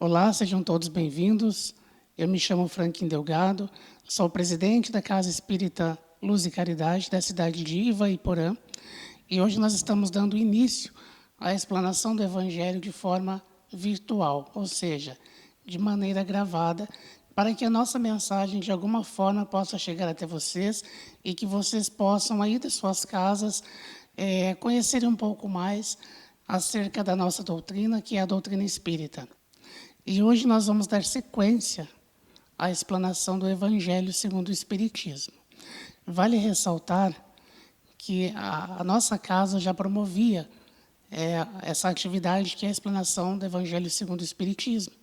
Olá, sejam todos bem-vindos. Eu me chamo Franklin Delgado, sou o presidente da Casa Espírita Luz e Caridade da cidade de Ivaiporã, e hoje nós estamos dando início à explanação do Evangelho de forma virtual, ou seja, de maneira gravada, para que a nossa mensagem, de alguma forma, possa chegar até vocês e que vocês possam, aí das suas casas, conhecerem um pouco mais acerca da nossa doutrina, que é a doutrina espírita. E hoje nós vamos dar sequência à explanação do Evangelho segundo o Espiritismo. Vale ressaltar que a nossa casa já promovia essa atividade, que é a explanação do Evangelho segundo o Espiritismo,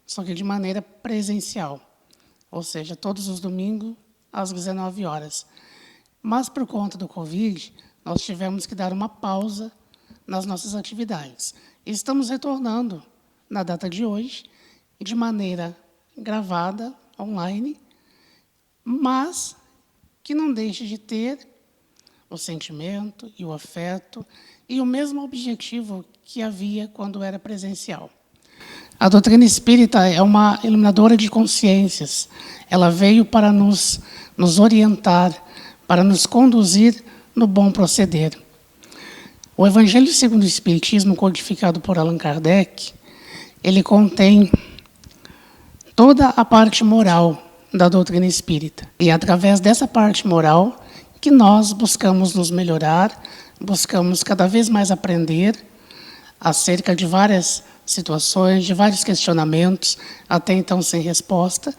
só que de maneira presencial, ou seja, todos os domingos, às 19 horas. Mas, por conta do Covid, nós tivemos que dar uma pausa nas nossas atividades. E estamos retornando na data de hoje, de maneira gravada, online, mas que não deixe de ter o sentimento e o afeto e o mesmo objetivo que havia quando era presencial. A doutrina espírita é uma iluminadora de consciências. Ela veio para nos orientar, para nos conduzir no bom proceder. O Evangelho segundo o Espiritismo, codificado por Allan Kardec, ele contém toda a parte moral da doutrina espírita. E é através dessa parte moral que nós buscamos nos melhorar, buscamos cada vez mais aprender acerca de várias situações, de vários questionamentos, até então sem resposta.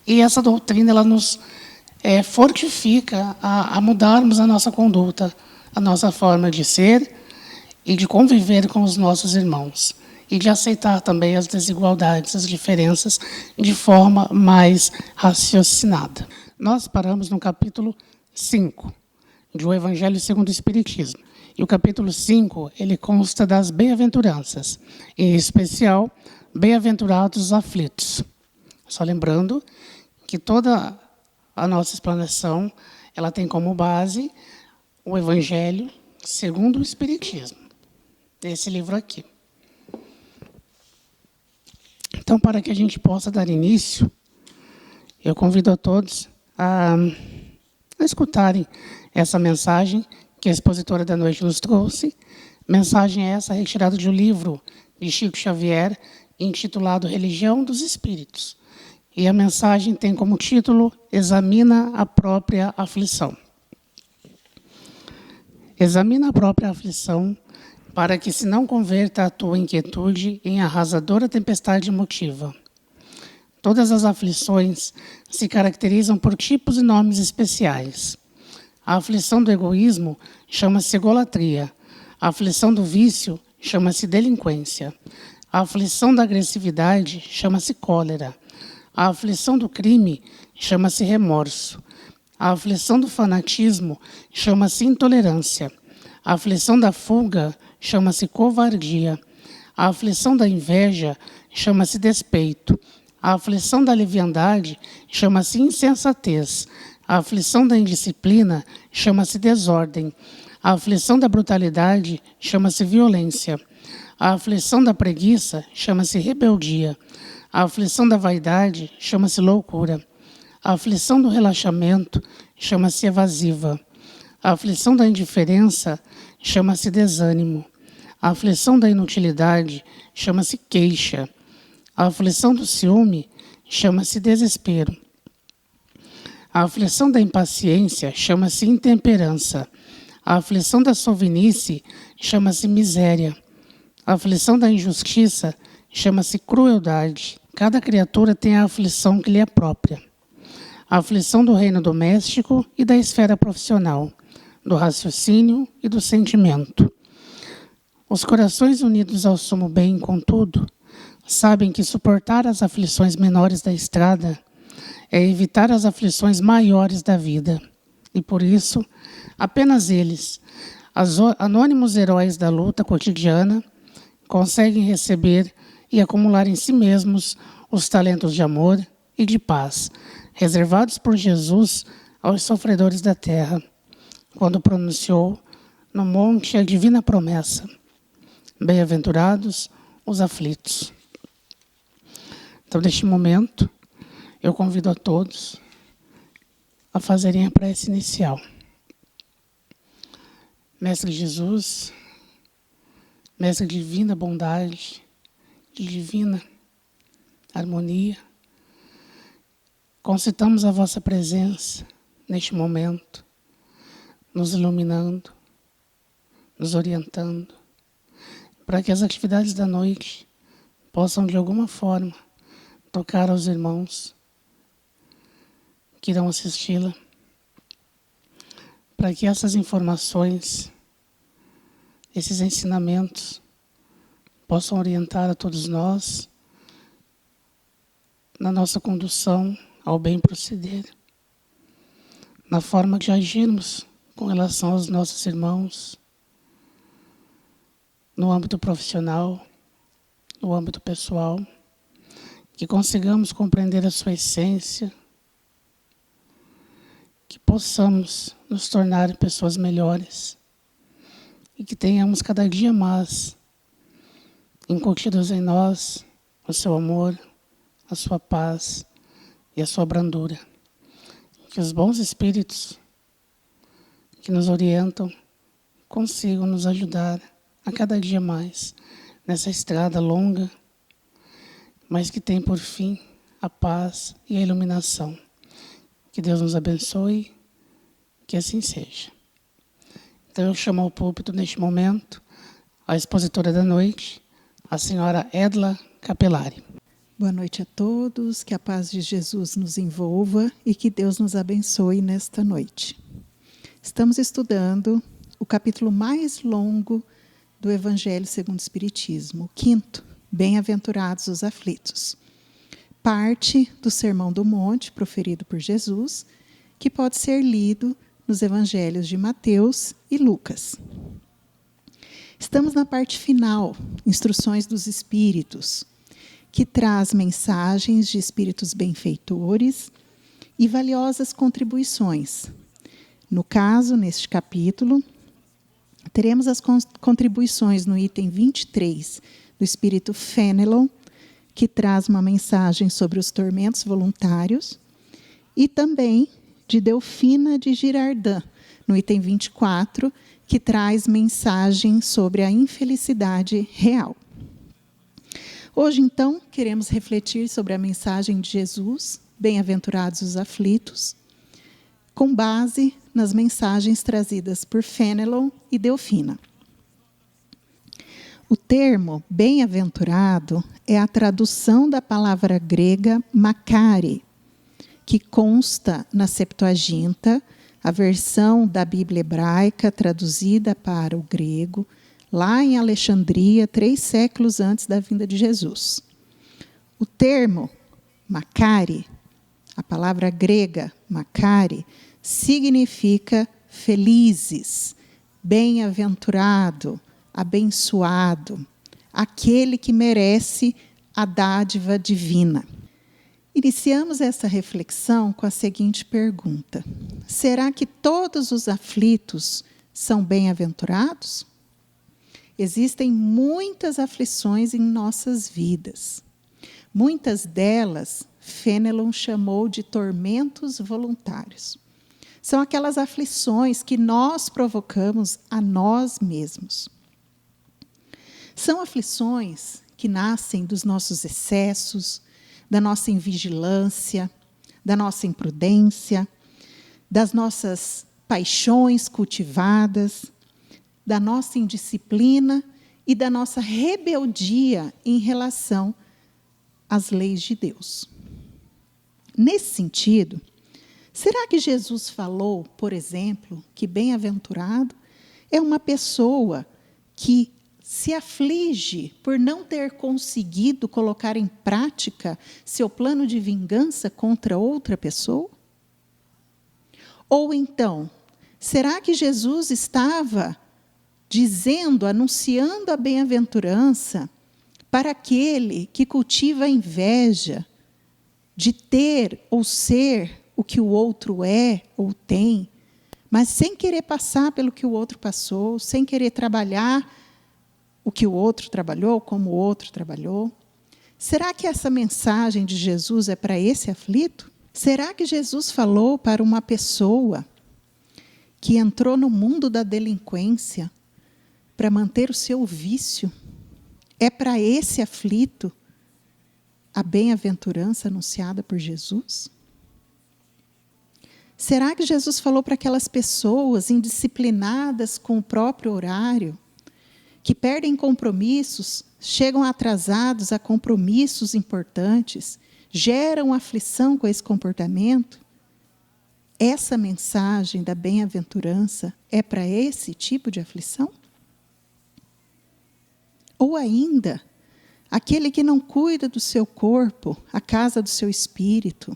E essa doutrina ela nos fortifica a mudarmos a nossa conduta, a nossa forma de ser e de conviver com os nossos irmãos. E de aceitar também as desigualdades, as diferenças, de forma mais raciocinada. Nós paramos no capítulo 5, do Evangelho segundo o Espiritismo. E o capítulo 5, ele consta das bem-aventuranças, em especial, bem-aventurados os aflitos. Só lembrando que toda a nossa explanação, ela tem como base o Evangelho segundo o Espiritismo. Esse livro aqui. Então, para que a gente possa dar início, eu convido a todos a escutarem essa mensagem que a expositora da noite nos trouxe. Mensagem essa retirada de um livro de Chico Xavier, intitulado Religião dos Espíritos. E a mensagem tem como título Examina a própria aflição. Examina a própria aflição, para que se não converta a tua inquietude em arrasadora tempestade emotiva. Todas as aflições se caracterizam por tipos e nomes especiais. A aflição do egoísmo chama-se egolatria. A aflição do vício chama-se delinquência. A aflição da agressividade chama-se cólera. A aflição do crime chama-se remorso. A aflição do fanatismo chama-se intolerância. A aflição da fuga chama-se covardia. A aflição da inveja chama-se despeito. A aflição da leviandade chama-se insensatez. A aflição da indisciplina chama-se desordem. A aflição da brutalidade chama-se violência. A aflição da preguiça chama-se rebeldia. A aflição da vaidade chama-se loucura. A aflição do relaxamento chama-se evasiva. A aflição da indiferença chama-se desânimo. A aflição da inutilidade chama-se queixa. A aflição do ciúme chama-se desespero. A aflição da impaciência chama-se intemperança. A aflição da sovinice chama-se miséria. A aflição da injustiça chama-se crueldade. Cada criatura tem a aflição que lhe é própria. A aflição do reino doméstico e da esfera profissional, do raciocínio e do sentimento. Os corações unidos ao sumo bem, contudo, sabem que suportar as aflições menores da estrada é evitar as aflições maiores da vida. E por isso, apenas eles, anônimos heróis da luta cotidiana, conseguem receber e acumular em si mesmos os talentos de amor e de paz, reservados por Jesus aos sofredores da terra, quando pronunciou no monte a divina promessa: bem-aventurados os aflitos. Então, neste momento, eu convido a todos a fazerem a prece inicial. Mestre Jesus, Mestre de divina bondade, de divina harmonia, concitamos a vossa presença neste momento, nos iluminando, nos orientando, para que as atividades da noite possam, de alguma forma, tocar aos irmãos que irão assisti-la, para que essas informações, esses ensinamentos, possam orientar a todos nós na nossa condução ao bem proceder, na forma de agirmos com relação aos nossos irmãos, no âmbito profissional, no âmbito pessoal, que consigamos compreender a sua essência, que possamos nos tornar pessoas melhores e que tenhamos cada dia mais incutidos em nós o seu amor, a sua paz e a sua brandura. Que os bons espíritos que nos orientam consigam nos ajudar a cada dia mais nessa estrada longa, mas que tem por fim a paz e a iluminação. Que Deus nos abençoe, que assim seja. Então eu chamo ao púlpito neste momento a expositora da noite, a senhora Edla Capelari. Boa noite a todos, que a paz de Jesus nos envolva e que Deus nos abençoe nesta noite. Estamos estudando o capítulo mais longo do Evangelho segundo o Espiritismo, o 5º, Bem-aventurados os aflitos. Parte do Sermão do Monte, proferido por Jesus, que pode ser lido nos Evangelhos de Mateus e Lucas. Estamos na parte final, Instruções dos Espíritos, que traz mensagens de espíritos benfeitores e valiosas contribuições. No caso, neste capítulo, teremos as contribuições no item 23 do espírito Fénelon, que traz uma mensagem sobre os tormentos voluntários, e também de Delfina de Girardin, no item 24, que traz mensagem sobre a infelicidade real. Hoje, então, queremos refletir sobre a mensagem de Jesus, Bem-aventurados os aflitos, com base nas mensagens trazidas por Fénelon e Delfina. O termo bem-aventurado é a tradução da palavra grega makari, que consta na Septuaginta, a versão da Bíblia hebraica traduzida para o grego, lá em Alexandria, 3 séculos antes da vinda de Jesus. O termo makari, a palavra grega makari, significa felizes, bem-aventurado, abençoado, aquele que merece a dádiva divina. Iniciamos essa reflexão com a seguinte pergunta: será que todos os aflitos são bem-aventurados? Existem muitas aflições em nossas vidas. Muitas delas, Fénelon chamou de tormentos voluntários. São aquelas aflições que nós provocamos a nós mesmos. São aflições que nascem dos nossos excessos, da nossa invigilância, da nossa imprudência, das nossas paixões cultivadas, da nossa indisciplina e da nossa rebeldia em relação às leis de Deus. Nesse sentido, será que Jesus falou, por exemplo, que bem-aventurado é uma pessoa que se aflige por não ter conseguido colocar em prática seu plano de vingança contra outra pessoa? Ou então, será que Jesus estava dizendo, anunciando a bem-aventurança para aquele que cultiva a inveja de ter ou ser o que o outro é ou tem, mas sem querer passar pelo que o outro passou, sem querer trabalhar o que o outro trabalhou, como o outro trabalhou? Será que essa mensagem de Jesus é para esse aflito? Será que Jesus falou para uma pessoa que entrou no mundo da delinquência para manter o seu vício? É para esse aflito a bem-aventurança anunciada por Jesus? Será que Jesus falou para aquelas pessoas indisciplinadas com o próprio horário, que perdem compromissos, chegam atrasados a compromissos importantes, geram aflição com esse comportamento? Essa mensagem da bem-aventurança é para esse tipo de aflição? Ou ainda, aquele que não cuida do seu corpo, a casa do seu espírito,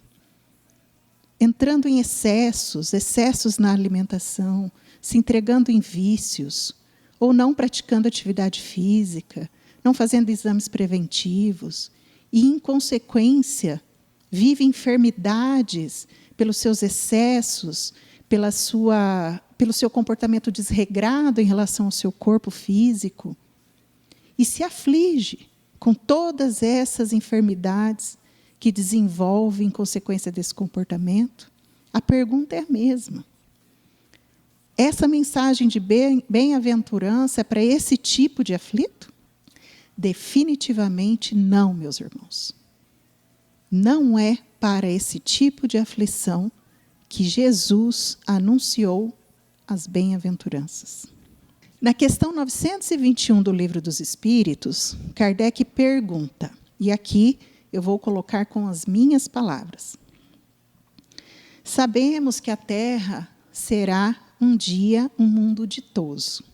entrando em excessos na alimentação, se entregando em vícios, ou não praticando atividade física, não fazendo exames preventivos, e, em consequência, vive enfermidades pelos seus excessos, pelo seu comportamento desregrado em relação ao seu corpo físico, e se aflige com todas essas enfermidades que desenvolve em consequência desse comportamento? A pergunta é a mesma. Essa mensagem de bem-aventurança é para esse tipo de aflito? Definitivamente não, meus irmãos. Não é para esse tipo de aflição que Jesus anunciou as bem-aventuranças. Na questão 921 do Livro dos Espíritos, Kardec pergunta, e aqui eu vou colocar com as minhas palavras. Sabemos que a Terra será um dia um mundo ditoso.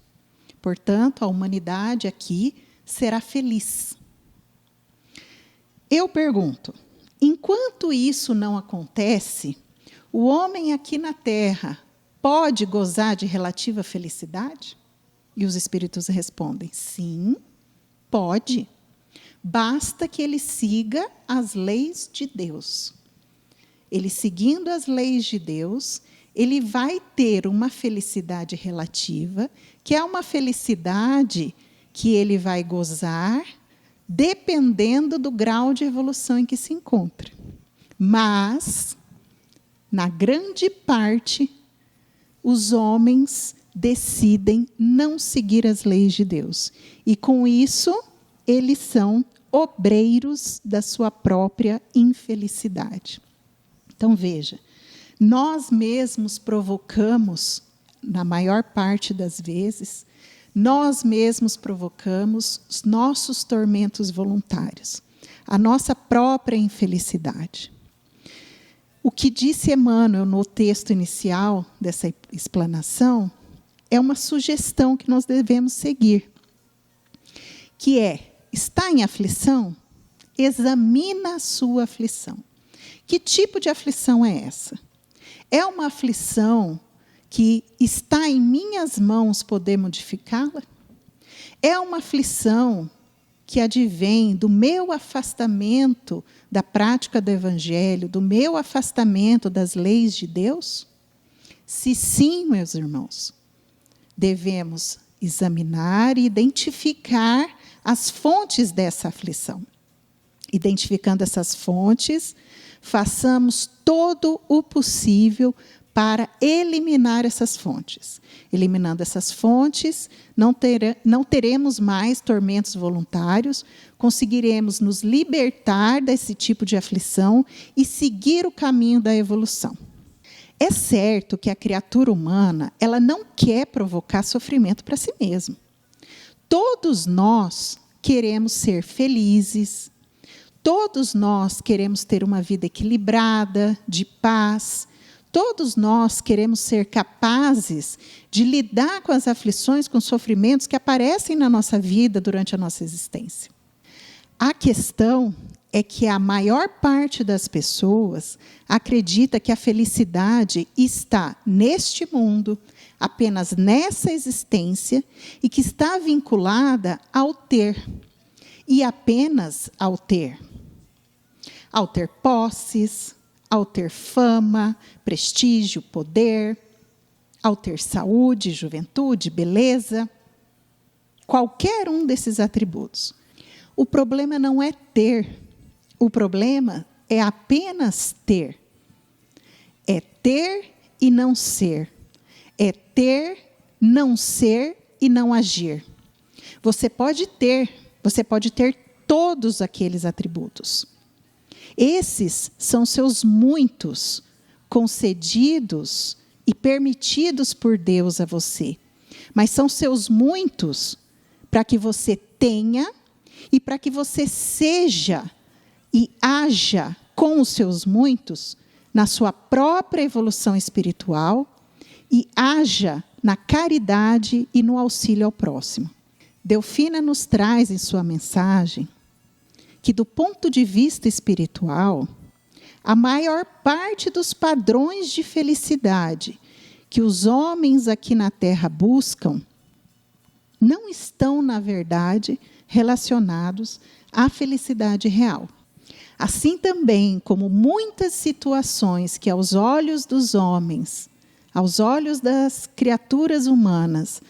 Portanto, a humanidade aqui será feliz. Eu pergunto, enquanto isso não acontece, o homem aqui na Terra pode gozar de relativa felicidade? E os espíritos respondem, sim, pode. Basta que ele siga as leis de Deus. Ele seguindo as leis de Deus, ele vai ter uma felicidade relativa, que é uma felicidade que ele vai gozar, dependendo do grau de evolução em que se encontra. Mas, na grande parte, os homens decidem não seguir as leis de Deus. E, com isso, eles são obreiros da sua própria infelicidade. Então, veja, nós mesmos provocamos, na maior parte das vezes, nós mesmos provocamos os nossos tormentos voluntários, a nossa própria infelicidade. O que disse Emmanuel no texto inicial dessa explanação é uma sugestão que nós devemos seguir, que é: está em aflição? Examina a sua aflição. Que tipo de aflição é essa? É uma aflição que está em minhas mãos poder modificá-la? É uma aflição que advém do meu afastamento da prática do Evangelho, do meu afastamento das leis de Deus? Se sim, meus irmãos, devemos examinar e identificar as fontes dessa aflição. Identificando essas fontes, façamos todo o possível para eliminar essas fontes. Eliminando essas fontes, não teremos mais tormentos voluntários, conseguiremos nos libertar desse tipo de aflição e seguir o caminho da evolução. É certo que a criatura humana, ela não quer provocar sofrimento para si mesma. Todos nós queremos ser felizes, todos nós queremos ter uma vida equilibrada, de paz, todos nós queremos ser capazes de lidar com as aflições, com os sofrimentos que aparecem na nossa vida durante a nossa existência. A questão é que a maior parte das pessoas acredita que a felicidade está neste mundo, apenas nessa existência, e que está vinculada ao ter, e apenas ao ter. Ao ter posses, ao ter fama, prestígio, poder, ao ter saúde, juventude, beleza, qualquer um desses atributos. O problema não é ter, O problema é apenas ter. É ter e não ser. É ter, não ser e não agir. Você pode ter todos aqueles atributos. Esses são seus muitos, concedidos e permitidos por Deus a você. Mas são seus muitos para que você tenha e para que você seja e haja com os seus muitos na sua própria evolução espiritual e haja na caridade e no auxílio ao próximo. Delfina nos traz em sua mensagem que, do ponto de vista espiritual, a maior parte dos padrões de felicidade que os homens aqui na Terra buscam não estão, na verdade, relacionados à felicidade real. Assim também como muitas situações que aos olhos dos homens, aos olhos das criaturas humanas,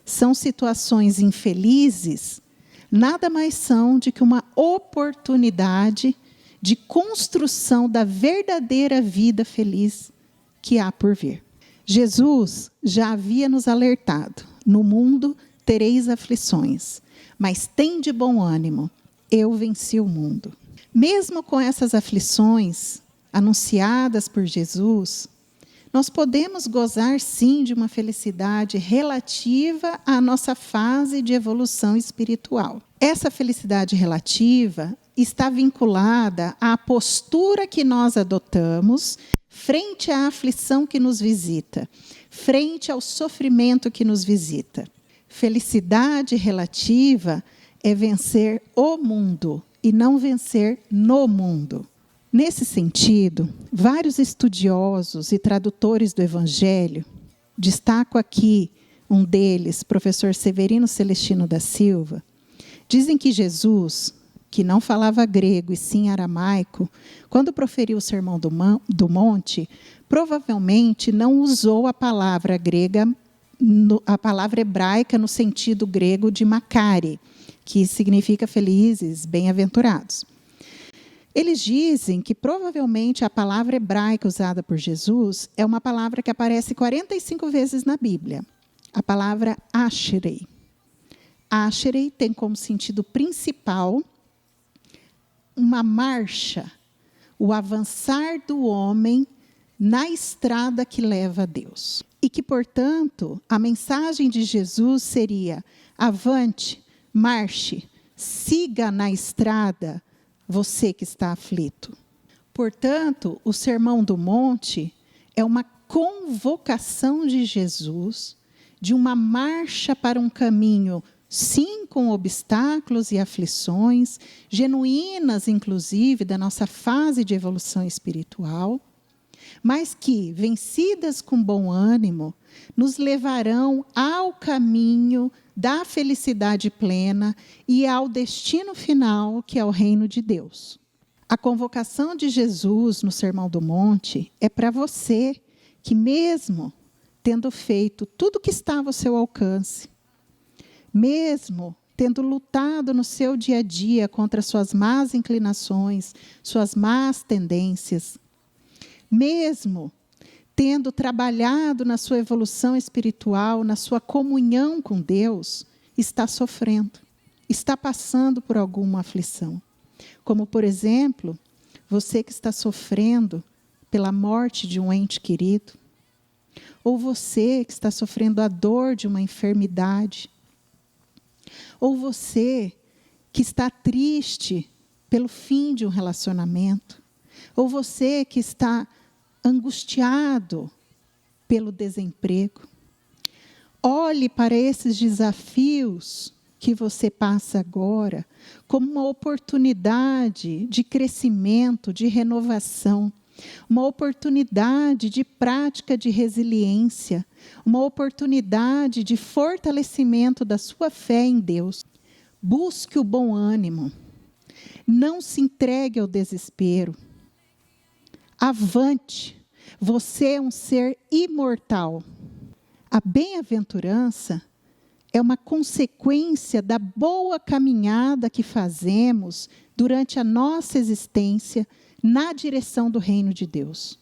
são situações infelizes, nada mais são do que uma oportunidade de construção da verdadeira vida feliz que há por vir. Jesus já havia nos alertado: no mundo tereis aflições, mas tende bom ânimo, eu venci o mundo. Mesmo com essas aflições anunciadas por Jesus, nós podemos gozar sim de uma felicidade relativa à nossa fase de evolução espiritual. Essa felicidade relativa está vinculada à postura que nós adotamos frente à aflição que nos visita, frente ao sofrimento que nos visita. Felicidade relativa é vencer o mundo e não vencer no mundo. Nesse sentido, vários estudiosos e tradutores do Evangelho, destaco aqui um deles, professor Severino Celestino da Silva, dizem que Jesus, que não falava grego e sim aramaico, quando proferiu o Sermão do Monte, provavelmente não usou a palavra grega, a palavra hebraica no sentido grego de makari, que significa felizes, bem-aventurados. Eles dizem que provavelmente a palavra hebraica usada por Jesus é uma palavra que aparece 45 vezes na Bíblia, a palavra ashrei. Ashrei tem como sentido principal uma marcha, o avançar do homem na estrada que leva a Deus. E que, portanto, a mensagem de Jesus seria: avante, marche, siga na estrada você que está aflito. Portanto, o Sermão do Monte é uma convocação de Jesus de uma marcha para um caminho, sim, com obstáculos e aflições, genuínas, inclusive, da nossa fase de evolução espiritual, mas que, vencidas com bom ânimo, nos levarão ao caminho da felicidade plena e ao destino final, que é o reino de Deus. A convocação de Jesus no Sermão do Monte é para você que, mesmo tendo feito tudo o que estava ao seu alcance, mesmo tendo lutado no seu dia a dia contra suas más inclinações, suas más tendências, mesmo tendo trabalhado na sua evolução espiritual, na sua comunhão com Deus, está sofrendo, está passando por alguma aflição. Como, por exemplo, você que está sofrendo pela morte de um ente querido, ou você que está sofrendo a dor de uma enfermidade, ou você que está triste pelo fim de um relacionamento, ou você que está angustiado pelo desemprego. Olhe para esses desafios que você passa agora como uma oportunidade de crescimento, de renovação, uma oportunidade de prática de resiliência, uma oportunidade de fortalecimento da sua fé em Deus. Busque o bom ânimo. Não se entregue ao desespero. Avante, você é um ser imortal. A bem-aventurança é uma consequência da boa caminhada que fazemos durante a nossa existência na direção do reino de Deus.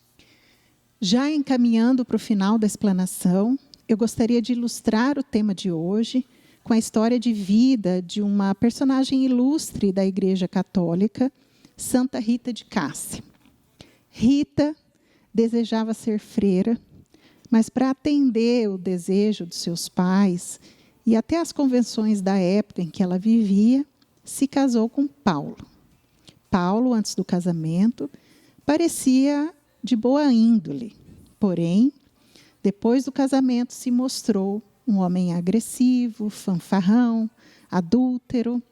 Já encaminhando para o final da explanação, eu gostaria de ilustrar o tema de hoje com a história de vida de uma personagem ilustre da Igreja Católica, Santa Rita de Cássia. Rita desejava ser freira, mas para atender o desejo de seus pais e até as convenções da época em que ela vivia, se casou com Paulo. Paulo, antes do casamento, parecia de boa índole, porém, depois do casamento se mostrou um homem agressivo, fanfarrão, adúltero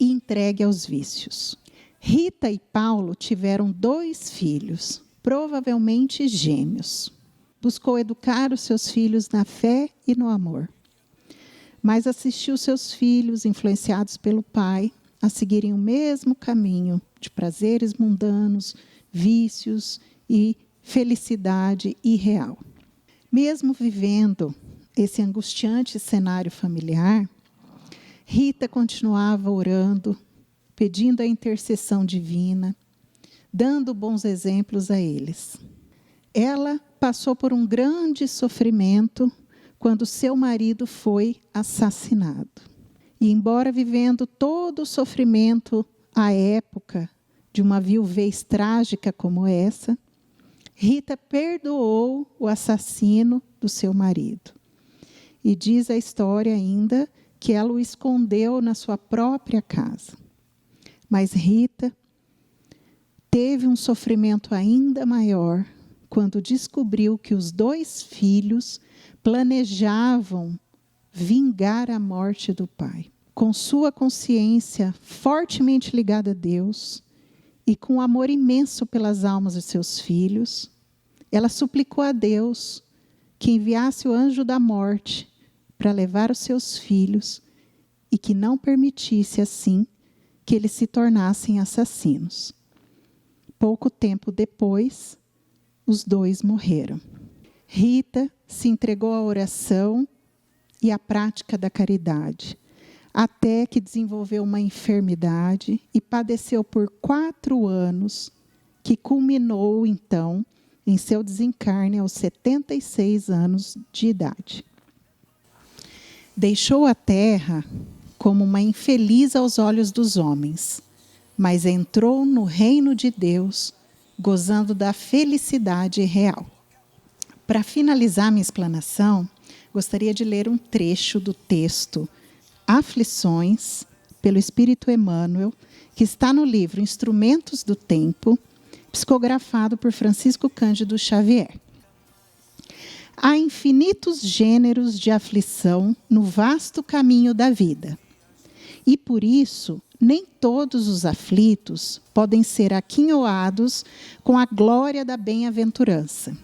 e entregue aos vícios. Rita e Paulo tiveram 2 filhos, provavelmente gêmeos. Buscou educar os seus filhos na fé e no amor, mas assistiu seus filhos, influenciados pelo pai, a seguirem o mesmo caminho de prazeres mundanos, vícios e felicidade irreal. Mesmo vivendo esse angustiante cenário familiar, Rita continuava orando, pedindo a intercessão divina, dando bons exemplos a eles. Ela passou por um grande sofrimento quando seu marido foi assassinado. E, embora vivendo todo o sofrimento à época de uma viuvez trágica como essa, Rita perdoou o assassino do seu marido. E diz a história ainda que ela o escondeu na sua própria casa. Mas Rita teve um sofrimento ainda maior quando descobriu que os 2 filhos planejavam vingar a morte do pai. Com sua consciência fortemente ligada a Deus e com amor imenso pelas almas de seus filhos, ela suplicou a Deus que enviasse o anjo da morte para levar os seus filhos e que não permitisse, assim, que eles se tornassem assassinos. Pouco tempo depois, os 2 morreram. Rita se entregou à oração e à prática da caridade, até que desenvolveu uma enfermidade e padeceu por 4 anos, que culminou, então, em seu desencarne aos 76 anos de idade. Deixou a terra como uma infeliz aos olhos dos homens, mas entrou no reino de Deus, gozando da felicidade real. Para finalizar minha explanação, gostaria de ler um trecho do texto Aflições, pelo Espírito Emmanuel, que está no livro Instrumentos do Tempo, psicografado por Francisco Cândido Xavier. Há infinitos gêneros de aflição no vasto caminho da vida. E por isso, nem todos os aflitos podem ser aquinhoados com a glória da bem-aventurança.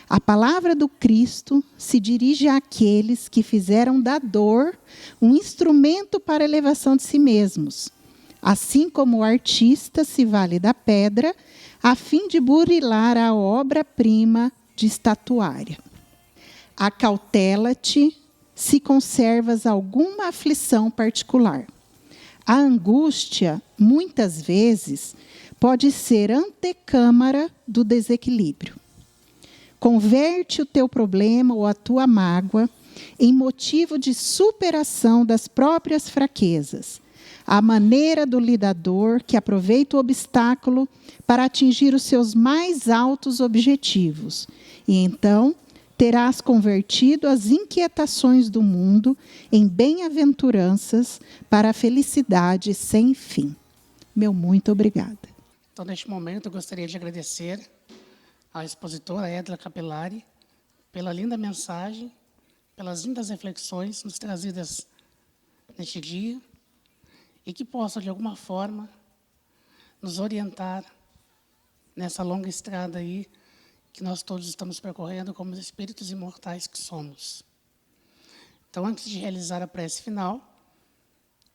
A palavra do Cristo se dirige àqueles que fizeram da dor um instrumento para a elevação de si mesmos, assim como o artista se vale da pedra a fim de burilar a obra-prima de estatuária. Acautela-te se conservas alguma aflição particular. A angústia, muitas vezes, pode ser antecâmara do desequilíbrio. Converte o teu problema ou a tua mágoa em motivo de superação das próprias fraquezas, à maneira do lidador que aproveita o obstáculo para atingir os seus mais altos objetivos. E então terás convertido as inquietações do mundo em bem-aventuranças para a felicidade sem fim. Meu muito obrigada. Então, neste momento, eu gostaria de agradecer à expositora Edla Capelari pela linda mensagem, pelas lindas reflexões nos trazidas neste dia e que possam, de alguma forma, nos orientar nessa longa estrada aí que nós todos estamos percorrendo como espíritos imortais que somos. Então, antes de realizar a prece final,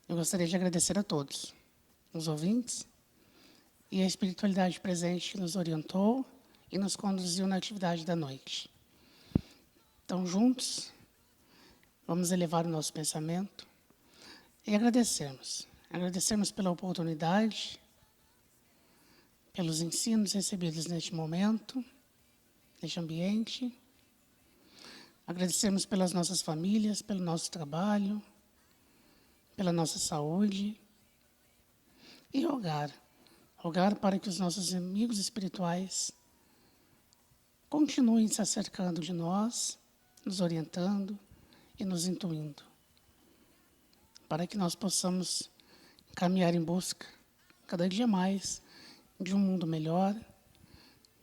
eu gostaria de agradecer a todos, os ouvintes e a espiritualidade presente que nos orientou e nos conduziu na atividade da noite. Então, juntos, Vamos elevar o nosso pensamento e agradecermos. Agradecermos pela oportunidade, pelos ensinos recebidos neste momento, neste ambiente. Agradecermos pelas nossas famílias, pelo nosso trabalho, pela nossa saúde. E rogar para que os nossos amigos espirituais continuem se acercando de nós, nos orientando e nos intuindo, para que nós possamos caminhar em busca, cada dia mais, de um mundo melhor,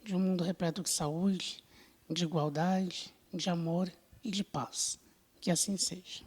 de um mundo repleto de saúde, de igualdade, de amor e de paz. Que assim seja.